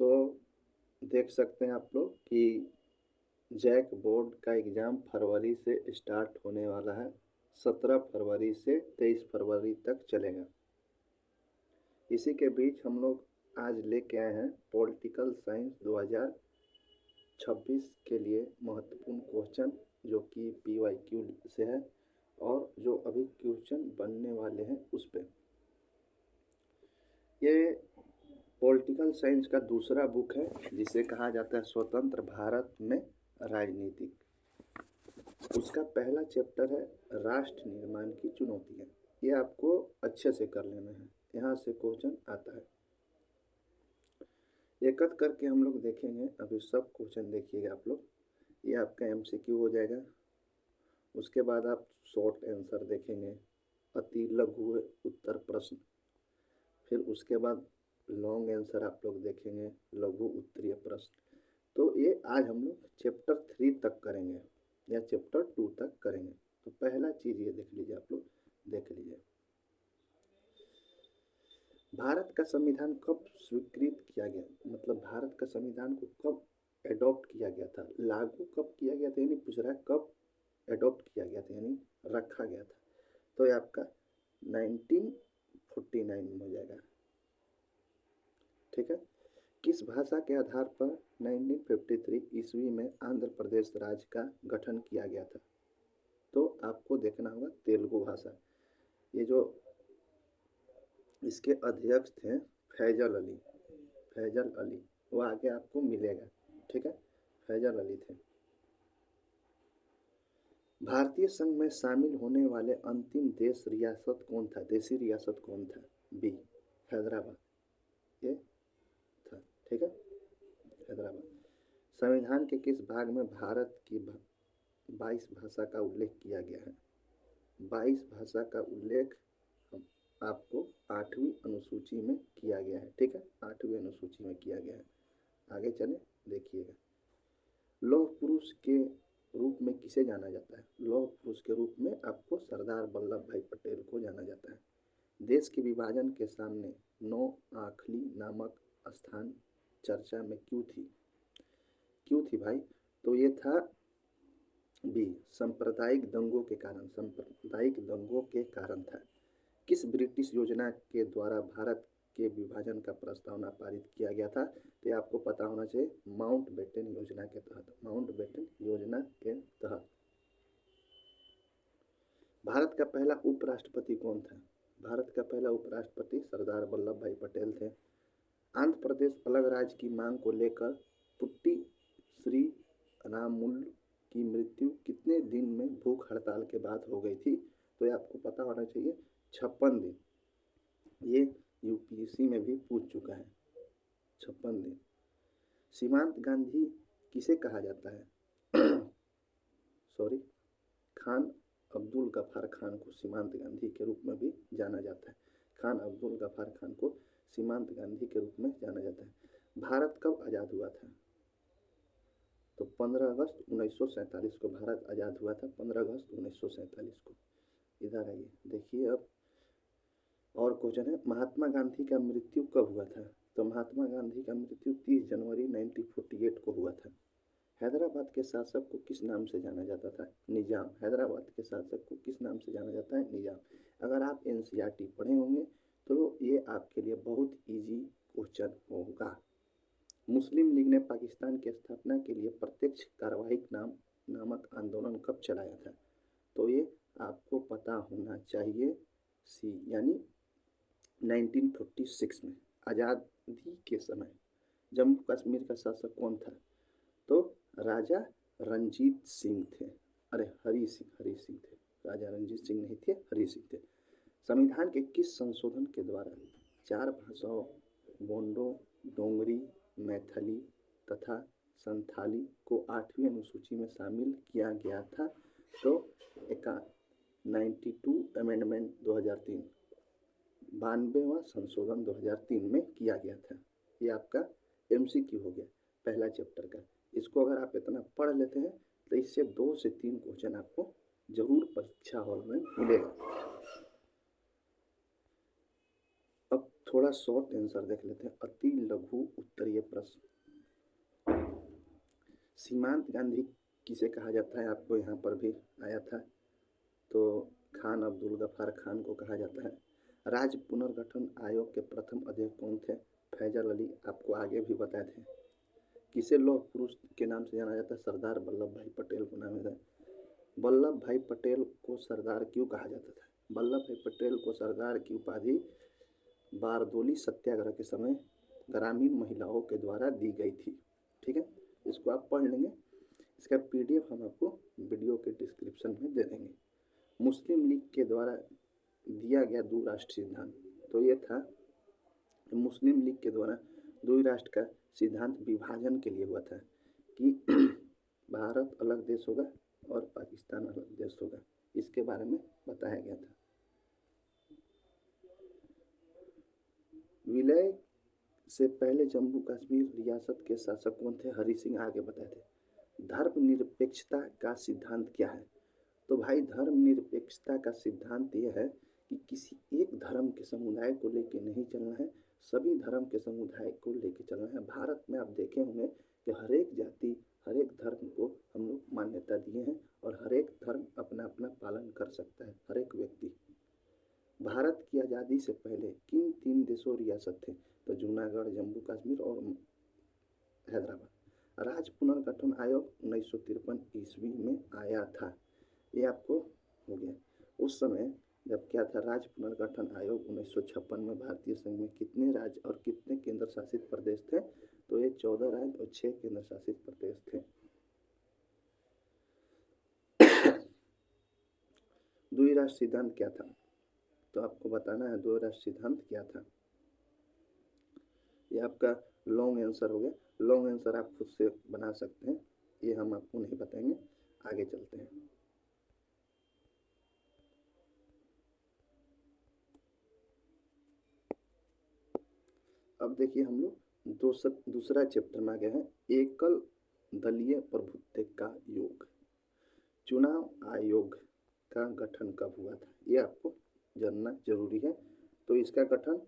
तो देख सकते हैं आप लोग कि जैक बोर्ड का एग्ज़ाम फरवरी से स्टार्ट होने वाला है। 17 फरवरी से 23 फरवरी तक चलेगा। इसी के बीच हम लोग आज लेके आए हैं पॉलिटिकल साइंस 2026 के लिए महत्वपूर्ण क्वेश्चन, जो कि PYQ से है और जो अभी क्वेश्चन बनने वाले हैं उस पे। ये पॉलिटिकल साइंस का दूसरा बुक है, जिसे कहा जाता है स्वतंत्र भारत में राजनीतिक। उसका पहला चैप्टर है राष्ट्र निर्माण की चुनौतियाँ। ये आपको अच्छे से कर लेना है, यहाँ से क्वेश्चन आता है। एक एक करके हम लोग देखेंगे। अभी सब क्वेश्चन देखिएगा आप लोग। ये आपका MCQ हो जाएगा। उसके बाद आप शॉर्ट आंसर देखेंगे, अति लघु उत्तर प्रश्न। फिर उसके बाद लॉन्ग आंसर आप लोग देखेंगे, लघु उत्तरीय प्रश्न। तो ये आज हम लोग चैप्टर 3 तक करेंगे या चैप्टर 2 तक करेंगे। तो पहला चीज़ ये देख लीजिए, आप लोग देख लीजिए, भारत का संविधान कब स्वीकृत किया गया, मतलब भारत का संविधान को कब एडॉप्ट किया गया था, लागू कब किया गया था, यानी पूछ रहा है कब एडॉप्ट किया गया था, यानी रखा गया था। तो ये आपका 1949 में हो जाएगा। ठीक है। किस भाषा के आधार पर 1953 ईस्वी में आंध्र प्रदेश राज्य का गठन किया गया था? तो आपको देखना होगा तेलुगु भाषा। ये जो इसके अध्यक्ष थे फैजल अली, फैजल अली, वो आगे आपको मिलेगा। ठीक है, फैजल अली थे। भारतीय संघ में शामिल होने वाले अंतिम देश रियासत कौन था, देशी रियासत कौन था? बी, हैदराबाद ये था। ठीक है, हैदराबाद। संविधान के किस भाग में भारत की 22 भाषा का उल्लेख किया गया है? 22 भाषा का उल्लेख आपको 8वीं अनुसूची में किया गया है। ठीक है, 8वीं अनुसूची में किया गया है। आगे चले देखिएगा। लौह पुरुष के रूप में किसे जाना जाता है? लौह पुरुष के रूप में आपको सरदार वल्लभ भाई पटेल को जाना जाता है। देश के विभाजन के सामने नौ आखली नामक स्थान चर्चा में क्यों थी? क्यों थी भाई? तो ये था बी, सांप्रदायिक दंगों के कारण, सांप्रदायिक दंगों के कारण था। किस ब्रिटिश योजना के द्वारा भारत के विभाजन का प्रस्तावना पारित किया गया था? तो ये आपको पता होना चाहिए, माउंटबेटन योजना के तहत, माउंटबेटन योजना के तहत। भारत का पहला उपराष्ट्रपति कौन था? भारत का पहला उपराष्ट्रपति सरदार वल्लभ भाई पटेल थे। आंध्र प्रदेश अलग राज्य की मांग को लेकर पुट्टी श्री रामुलु की मृत्यु कितने दिन में भूख हड़ताल के बाद हो गई थी? तो ये आपको पता होना चाहिए, 56 दिन। ये UPSC में भी पूछ चुका है, 56 दिन। सीमांत गांधी किसे कहा जाता है? सॉरी, खान अब्दुल गफ्फार खान को सीमांत गांधी के रूप में भी जाना जाता है। खान अब्दुल गफ्फार खान को सीमांत गांधी के रूप में जाना जाता है। भारत कब आज़ाद हुआ था? तो 15 अगस्त 1947 को भारत आज़ाद हुआ था, 15 अगस्त 1947 को। इधर आइए देखिए अब और क्वेश्चन है, महात्मा गांधी का मृत्यु कब हुआ था? तो महात्मा गांधी का मृत्यु 30 जनवरी 1948 को हुआ था। हैदराबाद के शासक को किस नाम से जाना जाता था? निजाम। हैदराबाद के शासक को किस नाम से जाना जाता है? निजाम। अगर आप NCERT पढ़े होंगे तो ये आपके लिए बहुत इजी क्वेश्चन होगा। मुस्लिम लीग ने पाकिस्तान की स्थापना के लिए प्रत्यक्ष कार्यवाही नामक आंदोलन कब चलाया था? तो ये आपको पता होना चाहिए, सी, यानी 1946 में, आज़ादी के समय। जम्मू कश्मीर का शासक कौन था? तो राजा रंजीत सिंह थे। अरे हरी सिंह थे, राजा रंजीत सिंह नहीं थे, हरी सिंह थे। संविधान के किस संशोधन के द्वारा 4 भाषाओं बोडो, डोगरी, मैथिली तथा संथाली को 8वीं अनुसूची में शामिल किया गया था? तो 92 अमेंडमेंट 2003, 92वां संशोधन 2003 में किया गया था। ये आपका MCQ हो गया पहला चैप्टर का। इसको अगर आप इतना पढ़ लेते हैं तो इससे 2 से 3 क्वेश्चन आपको जरूर परीक्षा हॉल में मिलेगा। अब थोड़ा शॉर्ट आंसर देख लेते हैं। अति लघु उत्तरीय प्रश्न। सीमांत गांधी किसे कहा जाता है, आपको यहाँ पर भी आया था, तो खान अब्दुल गफ्फार खान को कहा जाता है। राज्य पुनर्गठन आयोग के प्रथम अध्यक्ष कौन थे, फैजल अली, आपको आगे भी बताए थे। किसे लौह पुरुष के नाम से जाना जाता है, सरदार वल्लभ भाई पटेल को नाम है। वल्लभ भाई पटेल को सरदार क्यों कहा जाता था, वल्लभ भाई पटेल को सरदार की उपाधि बारदोली सत्याग्रह के समय ग्रामीण महिलाओं के द्वारा दी गई थी। ठीक है, इसको आप पढ़ लेंगे, इसका PDF हम आपको वीडियो के डिस्क्रिप्शन में दे देंगे। मुस्लिम लीग के द्वारा दिया गया द्विराष्ट्र सिद्धांत, तो ये था मुस्लिम लीग के द्वारा द्विराष्ट्र का सिद्धांत विभाजन के लिए हुआ था कि भारत अलग देश होगा और पाकिस्तान अलग देश होगा, इसके बारे में बताया गया था। विलय से पहले जम्मू कश्मीर रियासत के शासक कौन थे, हरि सिंह, आगे बताए थे। धर्मनिरपेक्षता का सिद्धांत क्या है, तो भाई धर्मनिरपेक्षता का सिद्धांत यह है कि किसी एक धर्म के समुदाय को लेके नहीं चलना है, सभी धर्म के समुदाय को लेके चलना है। भारत में आप देखे होंगे कि हर एक जाति हर एक धर्म को हम लोग मान्यता दिए हैं और हर एक धर्म अपना अपना पालन कर सकता है, हर एक व्यक्ति। भारत की आज़ादी से पहले किन 3 देशों रियासत थे, तो जूनागढ़, जम्मू कश्मीर और हैदराबाद। राज्य पुनर्गठन आयोग 1953 ईस्वी में आया था, ये आपको हो गया। उस समय जब क्या था, राज्य पुनर्गठन आयोग 1956 में भारतीय संघ में कितने राज्य और कितने केंद्र शासित प्रदेश थे, तो ये 14 राज्य और 6 केंद्र शासित प्रदेश थे। द्विराष्ट्र सिद्धांत क्या था, तो आपको बताना है द्विराष्ट्र सिद्धांत क्या था। ये आपका लॉन्ग आंसर हो गया, लॉन्ग आंसर आप खुद से बना सकते हैं, ये हम आपको नहीं बताएंगे। आगे चलते हैं। अब देखिए हम लोग दूसरा चैप्टर में आ गए हैं, एकल दलीय प्रभुत्व का योग। चुनाव आयोग का गठन कब हुआ था, ये आपको जानना जरूरी है। तो इसका गठन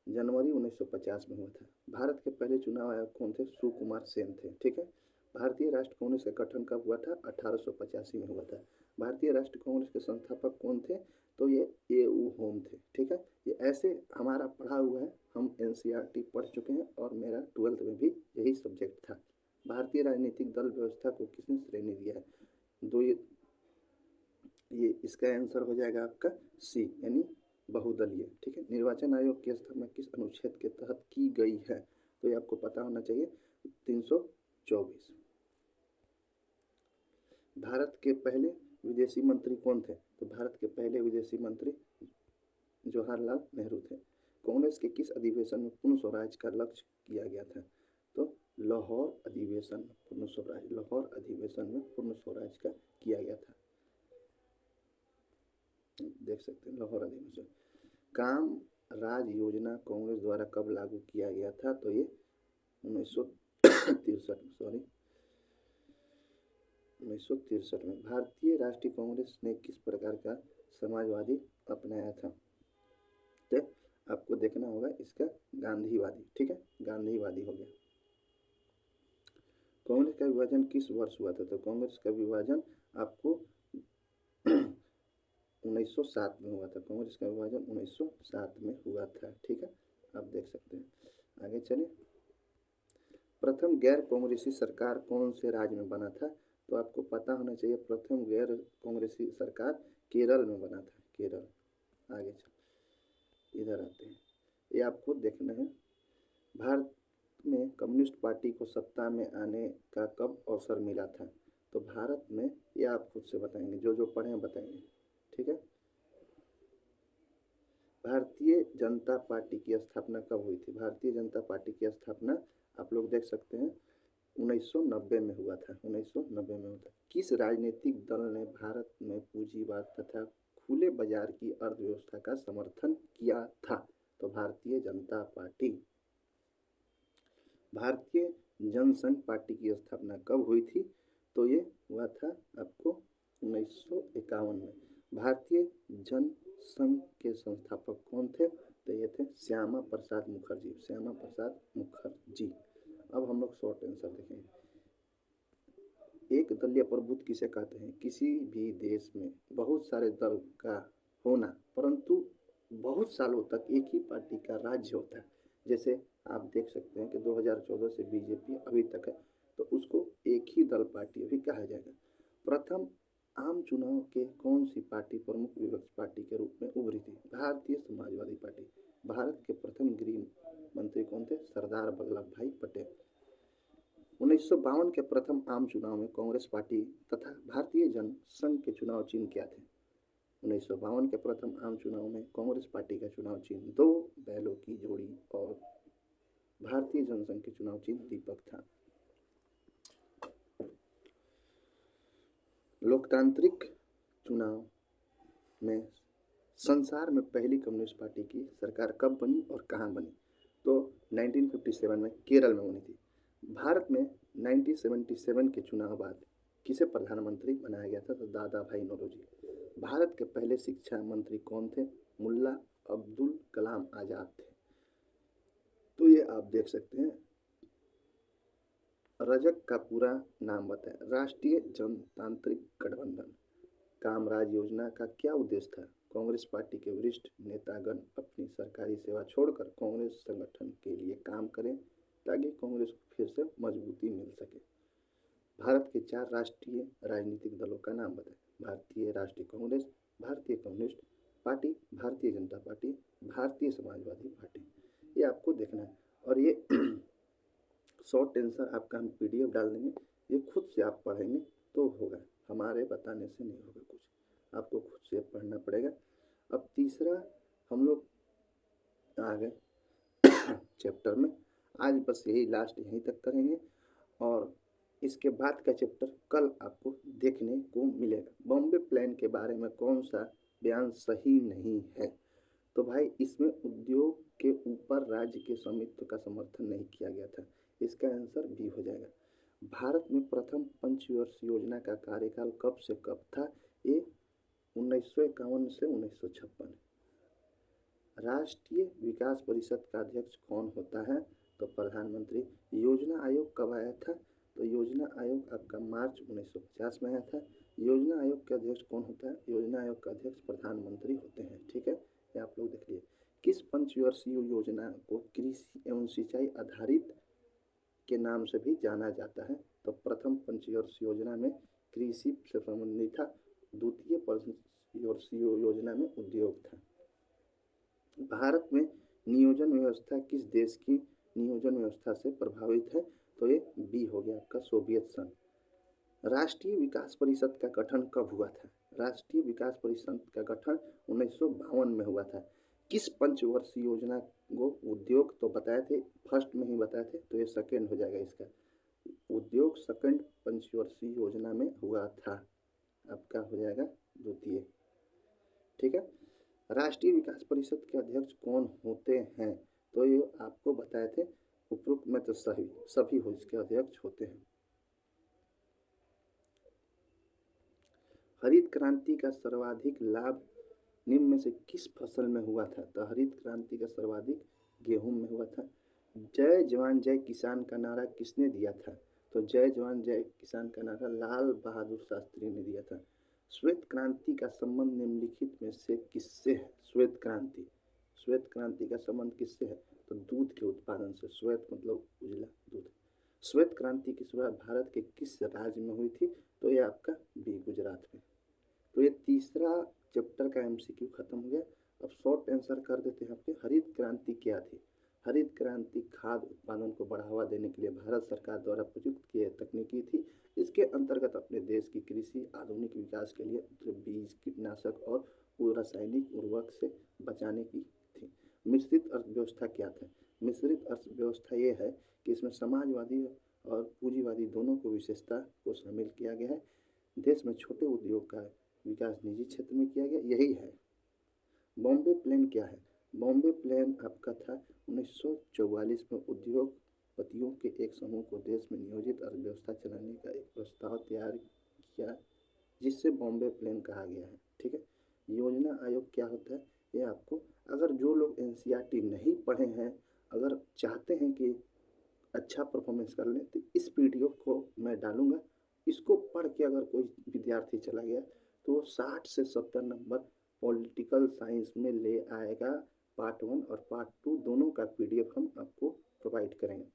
जनवरी 1950 में हुआ था। भारत के पहले चुनाव आयोग कौन थे, सुकुमार सेन थे। ठीक है, भारतीय राष्ट्र कांग्रेस का गठन कब हुआ था, 1885 में हुआ था। भारतीय राष्ट्र कांग्रेस के संस्थापक कौन थे, तो ये A.U. होम थे। ठीक है, ये ऐसे हमारा पढ़ा हुआ है, हम NCERT पढ़ चुके हैं और मेरा 12th में भी यही सब्जेक्ट था। भारतीय राजनीतिक दल व्यवस्था को किसने श्रेणी दिया है, दो ये इसका आंसर हो जाएगा आपका C, यानी बहुदलीय। ठीक है, निर्वाचन आयोग की स्थापना किस अनुच्छेद के तहत की गई है, तो ये आपको पता होना चाहिए, 324। भारत के पहले विदेशी मंत्री कौन थे, तो भारत के पहले विदेशी मंत्री जवाहरलाल नेहरू थे। कांग्रेस के किस अधिवेशन में पूर्ण स्वराज का लक्ष्य किया गया था, तो लाहौर अधिवेशन पूर्ण स्वराज, लाहौर अधिवेशन में पूर्ण स्वराज का किया गया था, देख सकते हैं लाहौर अधिवेशन। काम राज योजना कांग्रेस द्वारा कब लागू किया गया था, तो ये 1963 में। भारतीय राष्ट्रीय कांग्रेस ने किस प्रकार का समाजवादी अपनाया था, तो आपको देखना होगा इसका गांधीवादी। ठीक है, गांधीवादी हो गया। कांग्रेस का विभाजन किस वर्ष हुआ था, तो कांग्रेस का विभाजन आपको 1907 में हुआ था। कांग्रेस का विभाजन 1907 में हुआ था। ठीक है, आप देख सकते हैं। आगे चलिए, प्रथम गैर कांग्रेसी सरकार कौन से राज्य में बना था, तो आपको पता होना चाहिए, प्रथम गैर कांग्रेसी सरकार केरल में बना था, केरल। आगे चल, इधर आते हैं, ये आपको देखना है। भारत में कम्युनिस्ट पार्टी को सत्ता में आने का कब अवसर मिला था, तो भारत में, ये आप खुद से बताएंगे, जो पढ़े बताएंगे। ठीक है, भारतीय जनता पार्टी की स्थापना कब हुई थी, भारतीय जनता पार्टी की स्थापना आप लोग देख सकते हैं 1990 में हुआ था, 1990 में हुआ था। किस राजनीतिक दल ने भारत में पूंजीवाद तथा खुले बाजार की अर्थव्यवस्था का समर्थन किया था, तो भारतीय जनता पार्टी। भारतीय जनसंघ पार्टी की स्थापना कब हुई थी, तो ये हुआ था आपको 1951 में। भारतीय जनसंघ के संस्थापक कौन थे, तो ये थे श्यामा प्रसाद मुखर्जी, श्यामा प्रसाद मुखर्जी। अब हम लोग शॉर्ट आंसर देखेंगे। एक दलीय प्रभुत्व किसे कहते हैं? किसी भी देश में बहुत सारे दल का होना, परंतु बहुत सालों तक एक ही पार्टी का राज्य होता है। जैसे आप देख सकते हैं कि 2014 से बीजेपी अभी तक है, तो उसको एक ही दल पार्टी अभी कहा जाएगा। प्रथम आम चुनाव के कौन सी पार्टी प्रमुख विपक्ष पार्टी के रूप में उभरी थी? भारतीय समाजवादी पार्टी। भारत के प्रथम गृह मंत्री कौन थे? सरदार वल्लभ भाई पटेल। 1952 के प्रथम आम चुनाव में कांग्रेस पार्टी तथा भारतीय जनसंघ के चुनाव चिन्ह क्या थे? 1952 के प्रथम आम चुनाव में कांग्रेस पार्टी का चुनाव चिन्ह 2 बैलों की जोड़ी और भारतीय जनसंघ के चुनाव चिन्ह दीपक था। लोकतांत्रिक चुनाव में संसार में पहली कम्युनिस्ट पार्टी की सरकार कब बनी और कहाँ बनी? तो 1957 में केरल में बनी थी। भारत में 1977 के चुनाव बाद किसे प्रधानमंत्री बनाया गया था? तो दादा भाई नौरोजी। भारत के पहले शिक्षा मंत्री कौन थे? मुल्ला अब्दुल कलाम आजाद थे। तो ये आप देख सकते हैं। रजक का पूरा नाम बताएं। राष्ट्रीय जनतांत्रिक गठबंधन। कामराज योजना का क्या उद्देश्य था? कांग्रेस पार्टी के वरिष्ठ नेतागण अपनी सरकारी सेवा छोड़कर कांग्रेस संगठन के लिए काम करें ताकि कांग्रेस को फिर से मजबूती मिल सके। भारत के 4 राष्ट्रीय राजनीतिक दलों का नाम बताएं। भारतीय राष्ट्रीय कांग्रेस, भारतीय communist party, Bharatiya Janata party, भारतीय समाजवादी पार्टी। ये आपको देखना है। और ये शॉर्ट आंसर आपका हम PDF डाल देंगे, ये खुद से आप पढ़ेंगे तो होगा, हमारे बताने से नहीं होगा कुछ, आपको खुद से पढ़ना पड़ेगा। अब तीसरा हम लोग आ गए चैप्टर में। आज बस यही लास्ट यहीं तक करेंगे और इसके बाद का चैप्टर कल आपको देखने को मिलेगा। बॉम्बे प्लान के बारे में कौन सा बयान सही नहीं है? तो भाई इसमें उद्योग के ऊपर राज्य के स्वामित्व का समर्थन नहीं किया गया था। इसका आंसर बी हो जाएगा। भारत में प्रथम पंचवर्षीय योजना का कार्यकाल कब से कब था? ये 1951 से 1956। राष्ट्रीय विकास परिषद का अध्यक्ष कौन होता है? तो प्रधानमंत्री। योजना आयोग कब आया था? तो योजना आयोग आपका मार्च 1950 में आया था। योजना आयोग के अध्यक्ष कौन होता है? योजना आयोग का अध्यक्ष प्रधानमंत्री होते हैं। ठीक है, ये आप लोग देख लीजिए। किस पंचवर्षीय योजना को कृषि एवं सिंचाई आधारित के नाम से भी जाना जाता है? तो प्रथम पंचवर्षीय योजना में कृषि से संबंधित था, द्वितीय पंचवर्षीय योजना में उद्योग था। भारत में नियोजन व्यवस्था किस देश की नियोजन व्यवस्था से प्रभावित है? तो ये बी हो गया आपका सोवियत संघ। राष्ट्रीय विकास परिषद का गठन कब हुआ था? राष्ट्रीय विकास परिषद का गठन 1952 में हुआ था। किस पंचवर्षीय योजना को उद्योग तो बताए थे, फर्स्ट में ही बताए थे, तो ये सेकेंड हो जाएगा इसका। उद्योग सेकेंड पंचवर्षीय योजना में हुआ था, आपका हो जाएगा द्वितीय। ठीक है, राष्ट्रीय विकास परिषद के अध्यक्ष कौन होते हैं? तो ये आपको बताए थे, उपरोक्त में तो सभी हो इसके अध्यक्ष होते हैं। हरित क्रांति का सर्वाधिक लाभ निम्न में से किस फसल में हुआ था? तो हरित क्रांति का सर्वाधिक गेहूं में हुआ था। जय जवान जय किसान का नारा किसने दिया था? तो जय जवान जय किसान का नारा लाल बहादुर शास्त्री ने दिया था। श्वेत क्रांति का संबंध निम्नलिखित में से किससे है? श्वेत क्रांति का संबंध किससे है? तो दूध के उत्पादन से। श्वेत मतलब उजला दूध। श्वेत क्रांति की शुरुआत भारत के किस राज्य में हुई थी? तो ये आपका बी गुजरात में। तो ये तीसरा चैप्टर का MCQ खत्म हो गया। अब शॉर्ट आंसर कर देते हैं आपके। हरित क्रांति क्या थी? हरित क्रांति खाद्य उत्पादन को बढ़ावा देने के लिए भारत सरकार द्वारा प्रयुक्त की तकनीकी थी। इसके अंतर्गत अपने देश की कृषि आधुनिक विकास के लिए बीज, कीटनाशक और रासायनिक उर्वरक से बचाने की थी। मिश्रित अर्थव्यवस्था क्या था? मिश्रित अर्थव्यवस्था ये है कि इसमें समाजवादी और पूंजीवादी दोनों को विशेषता को शामिल किया गया है। देश में छोटे उद्योग का विकास निजी क्षेत्र में किया गया, यही है। बॉम्बे प्लान क्या है? बॉम्बे प्लान आपका था 1944 में उद्योगपतियों के एक समूह को देश में नियोजित अर्थव्यवस्था चलाने का एक प्रस्ताव तैयार किया, जिससे बॉम्बे प्लान कहा गया है। ठीक है, योजना आयोग क्या होता है? ये आपको अगर जो लोग एनसीईआरटी नहीं पढ़े हैं, अगर चाहते हैं कि अच्छा परफॉर्मेंस कर लें, तो इस पीडीएफ को मैं डालूंगा। इसको पढ़ के अगर कोई विद्यार्थी चला गया तो 60 से 70 नंबर पॉलिटिकल साइंस में ले आएगा। पार्ट 1 और पार्ट 2 दोनों का पीडीएफ हम आपको प्रोवाइड करेंगे।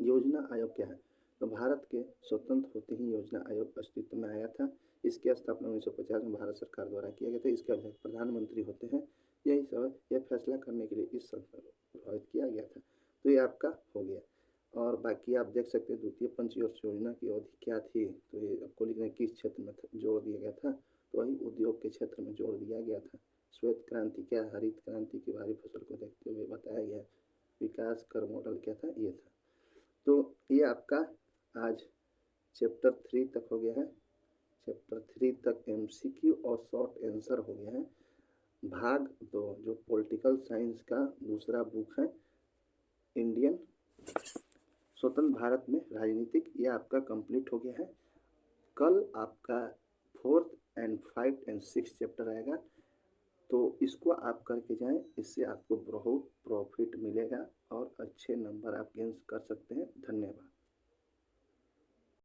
योजना आयोग क्या है? तो भारत के स्वतंत्र होते ही योजना आयोग अस्तित्व में आया था। इसकी स्थापना 1950 में भारत सरकार द्वारा किया गया था। इसके अध्यक्ष प्रधानमंत्री होते हैं। यही सब यह फैसला करने के लिए इस संस्था को प्रभावित किया गया था। तो ये आपका हो गया। और बाकी आप देख सकते हैं द्वितीय पंचवर्षीय योजना की अवधि क्या थी। तो ये आपको लिखना है किस क्षेत्र में जोड़ दिया गया था। तो वही उद्योग के क्षेत्र में जोड़ दिया गया था। श्वेत क्रांति क्या? हरित क्रांति की भारी फसल को देखते हुए बताया गया। विकास कर मॉडल क्या था? ये था। तो ये आपका आज चैप्टर 3 तक हो गया है। चैप्टर 3 तक एमसीक्यू और शॉर्ट आंसर हो गया है। भाग 2 जो पॉलिटिकल साइंस का दूसरा बुक है, इंडियन स्वतंत्र भारत में राजनीतिक, ये आपका कंप्लीट हो गया है। कल आपका 4th and 5th and 6th chapter आएगा। तो इसको आप करके जाएं, इससे आपको बहुत प्रॉफिट मिलेगा और अच्छे नंबर आप गेन कर सकते हैं। धन्यवाद।